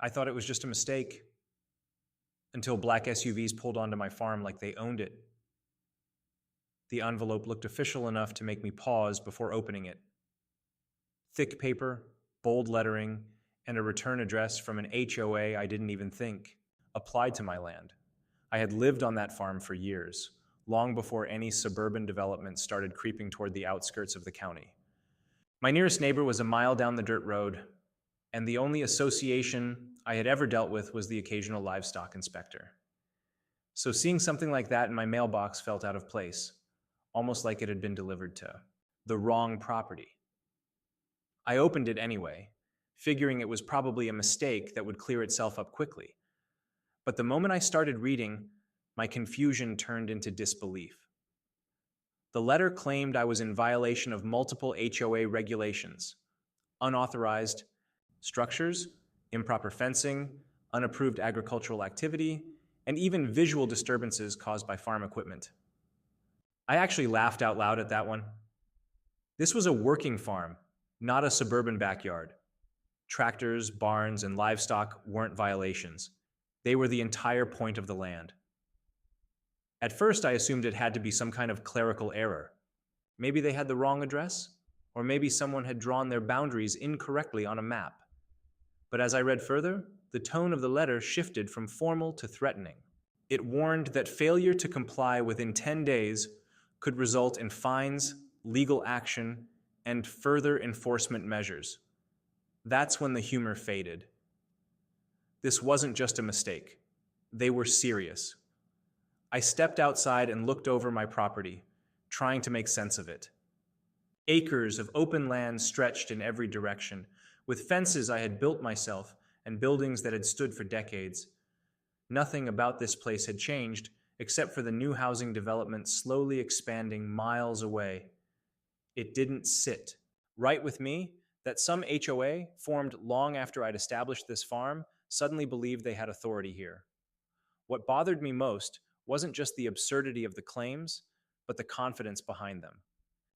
I thought it was just a mistake until black SUVs pulled onto my farm like they owned it. The envelope looked official enough to make me pause before opening it. Thick paper, bold lettering, and a return address from an HOA I didn't even think applied to my land. I had lived on that farm for years, long before any suburban development started creeping toward the outskirts of the county. My nearest neighbor was a mile down the dirt road, and the only association I had ever dealt with was the occasional livestock inspector. So seeing something like that in my mailbox felt out of place, almost like it had been delivered to the wrong property. I opened it anyway, figuring it was probably a mistake that would clear itself up quickly. But the moment I started reading, my confusion turned into disbelief. The letter claimed I was in violation of multiple HOA regulations: unauthorized structures, improper fencing, unapproved agricultural activity, and even visual disturbances caused by farm equipment. I actually laughed out loud at that one. This was a working farm, not a suburban backyard. Tractors, barns, and livestock weren't violations. They were the entire point of the land. At first, I assumed it had to be some kind of clerical error. Maybe they had the wrong address, or maybe someone had drawn their boundaries incorrectly on a map. But as I read further, the tone of the letter shifted from formal to threatening. It warned that failure to comply within 10 days could result in fines, legal action, and further enforcement measures. That's when the humor faded. This wasn't just a mistake. They were serious. I stepped outside and looked over my property, trying to make sense of it. Acres of open land stretched in every direction, with fences I had built myself and buildings that had stood for decades. Nothing about this place had changed, except for the new housing development slowly expanding miles away. It didn't sit right with me that some HOA, formed long after I'd established this farm, suddenly believed they had authority here. What bothered me most wasn't just the absurdity of the claims, but the confidence behind them.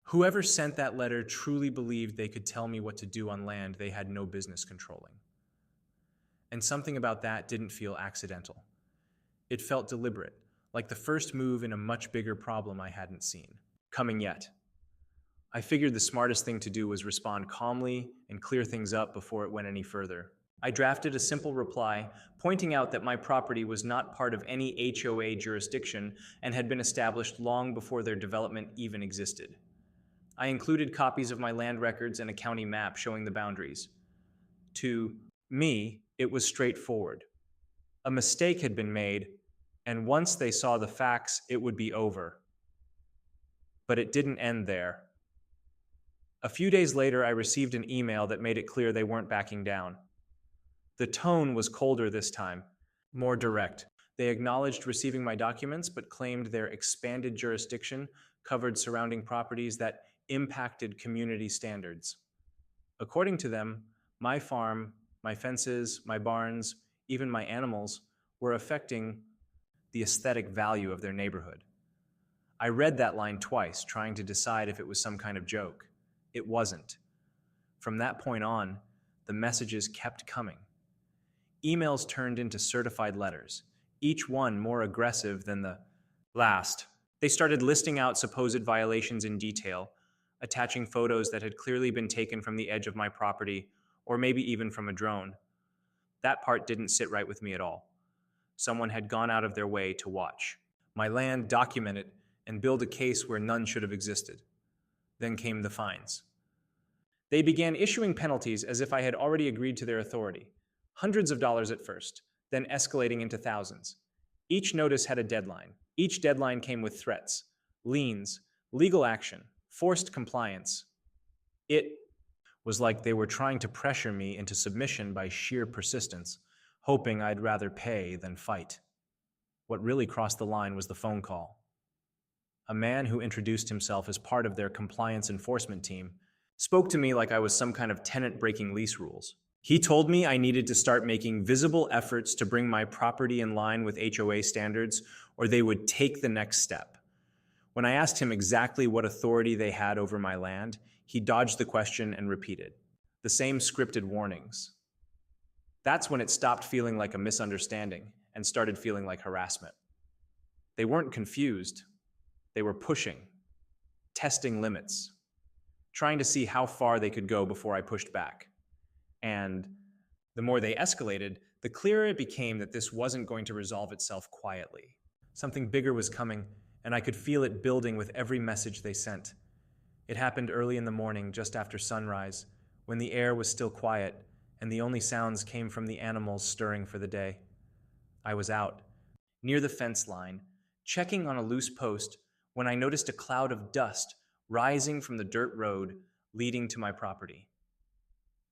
Whoever sent that letter truly believed they could tell me what to do on land they had no business controlling. And something about that didn't feel accidental. It felt deliberate, like the first move in a much bigger problem I hadn't seen coming yet. I figured the smartest thing to do was respond calmly and clear things up before it went any further. I drafted a simple reply, pointing out that my property was not part of any HOA jurisdiction and had been established long before their development even existed. I included copies of my land records and a county map showing the boundaries. To me, it was straightforward. A mistake had been made, and once they saw the facts, it would be over. But it didn't end there. A few days later, I received an email that made it clear they weren't backing down. The tone was colder this time, more direct. They acknowledged receiving my documents, but claimed their expanded jurisdiction covered surrounding properties that impacted community standards. According to them, my farm, my fences, my barns, even my animals were affecting the aesthetic value of their neighborhood. I read that line twice, trying to decide if it was some kind of joke. It wasn't. From that point on, the messages kept coming. Emails turned into certified letters, each one more aggressive than the last. They started listing out supposed violations in detail, attaching photos that had clearly been taken from the edge of my property, or maybe even from a drone. That part didn't sit right with me at all. Someone had gone out of their way to watch my land, document it, and build a case where none should have existed. Then came the fines. They began issuing penalties as if I had already agreed to their authority. Hundreds of dollars at first, then escalating into thousands. Each notice had a deadline. Each deadline came with threats, liens, legal action, forced compliance. It was like they were trying to pressure me into submission by sheer persistence, hoping I'd rather pay than fight. What really crossed the line was the phone call. A man who introduced himself as part of their compliance enforcement team spoke to me like I was some kind of tenant breaking lease rules. He told me I needed to start making visible efforts to bring my property in line with HOA standards, or they would take the next step. When I asked him exactly what authority they had over my land, he dodged the question and repeated the same scripted warnings. That's when it stopped feeling like a misunderstanding and started feeling like harassment. They weren't confused, they were pushing, testing limits, trying to see how far they could go before I pushed back. And the more they escalated, the clearer it became that this wasn't going to resolve itself quietly. Something bigger was coming, and I could feel it building with every message they sent. It happened early in the morning, just after sunrise, when the air was still quiet and the only sounds came from the animals stirring for the day. I was out, near the fence line, checking on a loose post when I noticed a cloud of dust rising from the dirt road leading to my property.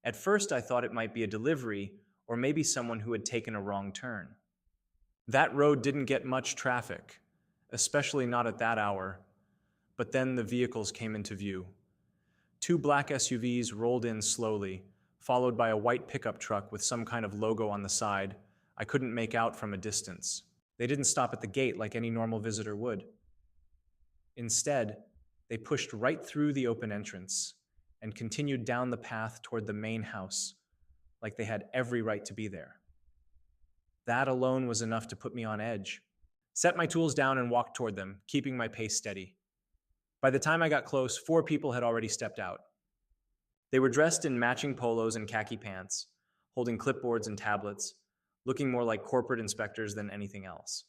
At first, I thought it might be a delivery or maybe someone who had taken a wrong turn. That road didn't get much traffic, especially not at that hour, but then the vehicles came into view. Two black SUVs rolled in slowly, followed by a white pickup truck with some kind of logo on the side I couldn't make out from a distance. They didn't stop at the gate like any normal visitor would. Instead, they pushed right through the open entrance and continued down the path toward the main house, like they had every right to be there. That alone was enough to put me on edge. Set my tools down and walked toward them, keeping my pace steady. By the time I got close, 4 people had already stepped out. They were dressed in matching polos and khaki pants, holding clipboards and tablets, looking more like corporate inspectors than anything else.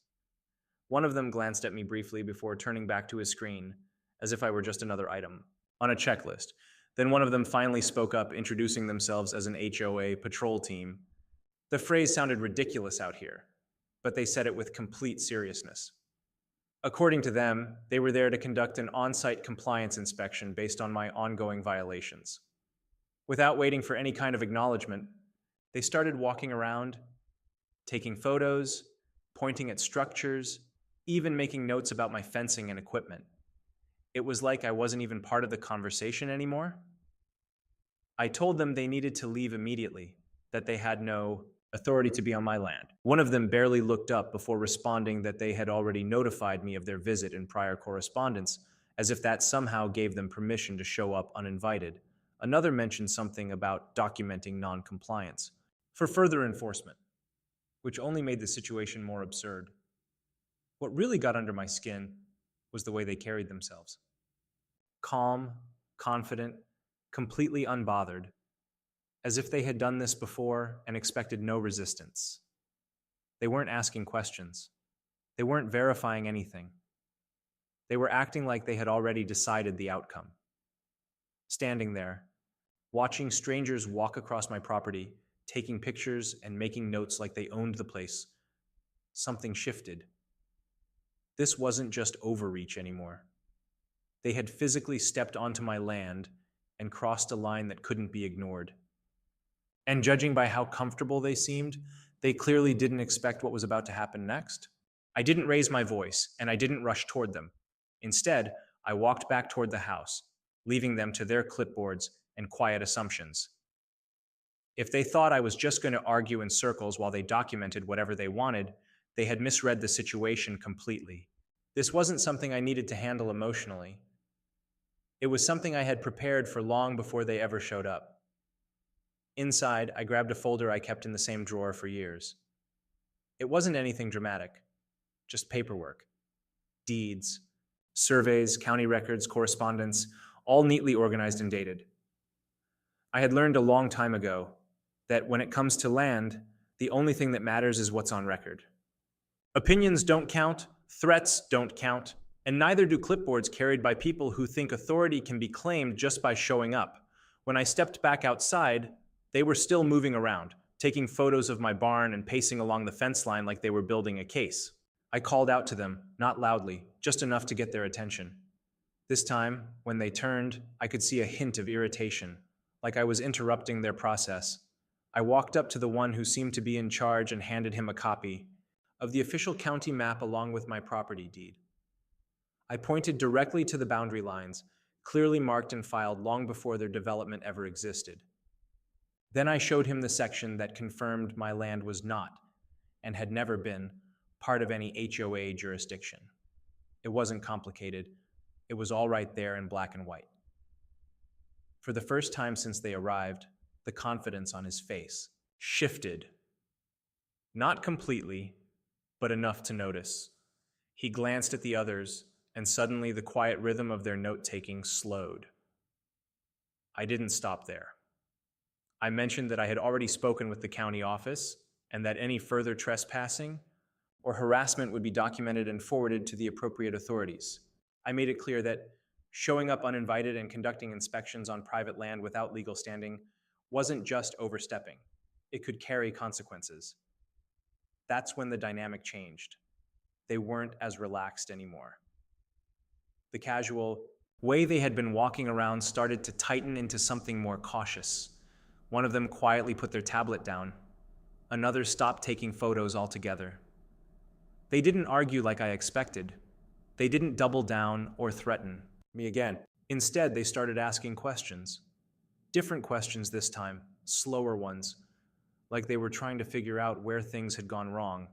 One of them glanced at me briefly before turning back to his screen, as if I were just another item on a checklist. Then one of them finally spoke up, introducing themselves as an HOA patrol team. The phrase sounded ridiculous out here, but they said it with complete seriousness. According to them, they were there to conduct an on-site compliance inspection based on my ongoing violations. Without waiting for any kind of acknowledgement, they started walking around, taking photos, pointing at structures, even making notes about my fencing and equipment. It was like I wasn't even part of the conversation anymore. I told them they needed to leave immediately, that they had no authority to be on my land. One of them barely looked up before responding that they had already notified me of their visit in prior correspondence, as if that somehow gave them permission to show up uninvited. Another mentioned something about documenting non-compliance for further enforcement, which only made the situation more absurd. What really got under my skin was the way they carried themselves. Calm, confident, completely unbothered, as if they had done this before and expected no resistance. They weren't asking questions. They weren't verifying anything. They were acting like they had already decided the outcome. Standing there, watching strangers walk across my property, taking pictures and making notes like they owned the place, something shifted. This wasn't just overreach anymore. They had physically stepped onto my land and crossed a line that couldn't be ignored. And judging by how comfortable they seemed, they clearly didn't expect what was about to happen next. I didn't raise my voice, and I didn't rush toward them. Instead, I walked back toward the house, leaving them to their clipboards and quiet assumptions. If they thought I was just going to argue in circles while they documented whatever they wanted, they had misread the situation completely. This wasn't something I needed to handle emotionally. It was something I had prepared for long before they ever showed up. Inside, I grabbed a folder I kept in the same drawer for years. It wasn't anything dramatic, just paperwork. Deeds, surveys, county records, correspondence, all neatly organized and dated. I had learned a long time ago that when it comes to land, the only thing that matters is what's on record. Opinions don't count, threats don't count, and neither do clipboards carried by people who think authority can be claimed just by showing up. When I stepped back outside, they were still moving around, taking photos of my barn and pacing along the fence line like they were building a case. I called out to them, not loudly, just enough to get their attention. This time, when they turned, I could see a hint of irritation, like I was interrupting their process. I walked up to the one who seemed to be in charge and handed him a copy of the official county map along with my property deed. I pointed directly to the boundary lines, clearly marked and filed long before their development ever existed. Then I showed him the section that confirmed my land was not, and had never been, part of any HOA jurisdiction. It wasn't complicated. It was all right there in black and white. For the first time since they arrived, the confidence on his face shifted. Not completely, but enough to notice. He glanced at the others, and suddenly the quiet rhythm of their note-taking slowed. I didn't stop there. I mentioned that I had already spoken with the county office and that any further trespassing or harassment would be documented and forwarded to the appropriate authorities. I made it clear that showing up uninvited and conducting inspections on private land without legal standing wasn't just overstepping. It could carry consequences. That's when the dynamic changed. They weren't as relaxed anymore. The casual way they had been walking around started to tighten into something more cautious. One of them quietly put their tablet down. Another stopped taking photos altogether. They didn't argue like I expected. They didn't double down or threaten me again. Instead, they started asking questions. Different questions this time, slower ones, like they were trying to figure out where things had gone wrong.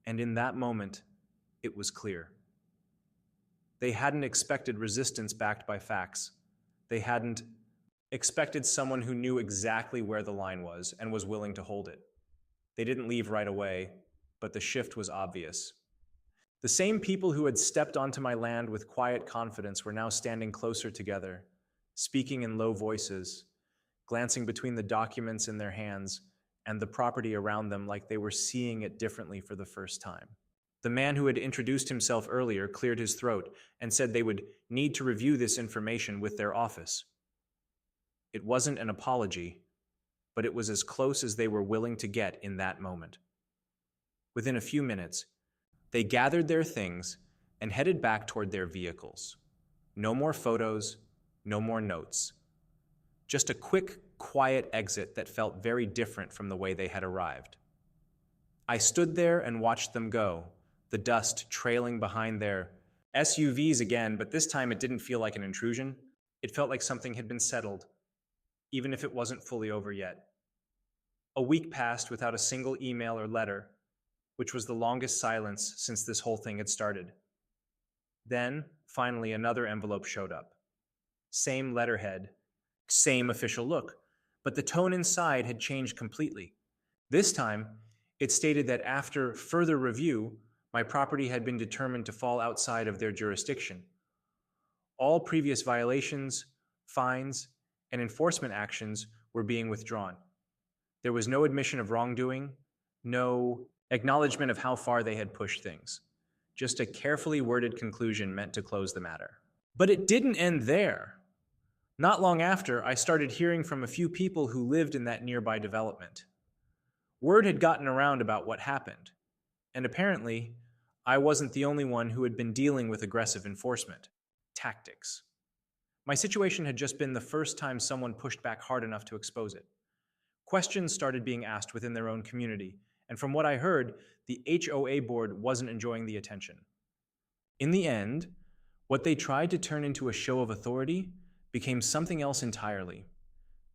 And in that moment, it was clear. They hadn't expected resistance backed by facts. They hadn't expected someone who knew exactly where the line was and was willing to hold it. They didn't leave right away, but the shift was obvious. The same people who had stepped onto my land with quiet confidence were now standing closer together, speaking in low voices, glancing between the documents in their hands and the property around them like they were seeing it differently for the first time. The man who had introduced himself earlier cleared his throat and said they would need to review this information with their office. It wasn't an apology, but it was as close as they were willing to get in that moment. Within a few minutes, they gathered their things and headed back toward their vehicles. No more photos, no more notes. Just a quick, quiet exit that felt very different from the way they had arrived. I stood there and watched them go, the dust trailing behind their SUVs again, but this time it didn't feel like an intrusion. It felt like something had been settled, even if it wasn't fully over yet. A week passed without a single email or letter, which was the longest silence since this whole thing had started. Then, finally, another envelope showed up. Same letterhead, same official look, but the tone inside had changed completely. This time, it stated that after further review, my property had been determined to fall outside of their jurisdiction. All previous violations, fines, and enforcement actions were being withdrawn. There was no admission of wrongdoing, no acknowledgement of how far they had pushed things. Just a carefully worded conclusion meant to close the matter. But it didn't end there. Not long after, I started hearing from a few people who lived in that nearby development. Word had gotten around about what happened, and apparently, I wasn't the only one who had been dealing with aggressive enforcement tactics. My situation had just been the first time someone pushed back hard enough to expose it. Questions started being asked within their own community, and from what I heard, the HOA board wasn't enjoying the attention. In the end, what they tried to turn into a show of authority became something else entirely.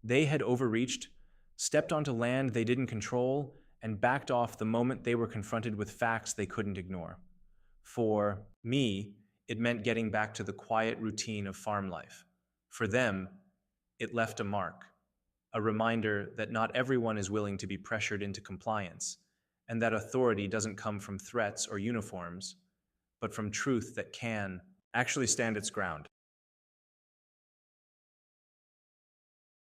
They had overreached, stepped onto land they didn't control, and backed off the moment they were confronted with facts they couldn't ignore. For me, it meant getting back to the quiet routine of farm life. For them, it left a mark, a reminder that not everyone is willing to be pressured into compliance, and that authority doesn't come from threats or uniforms, but from truth that can actually stand its ground.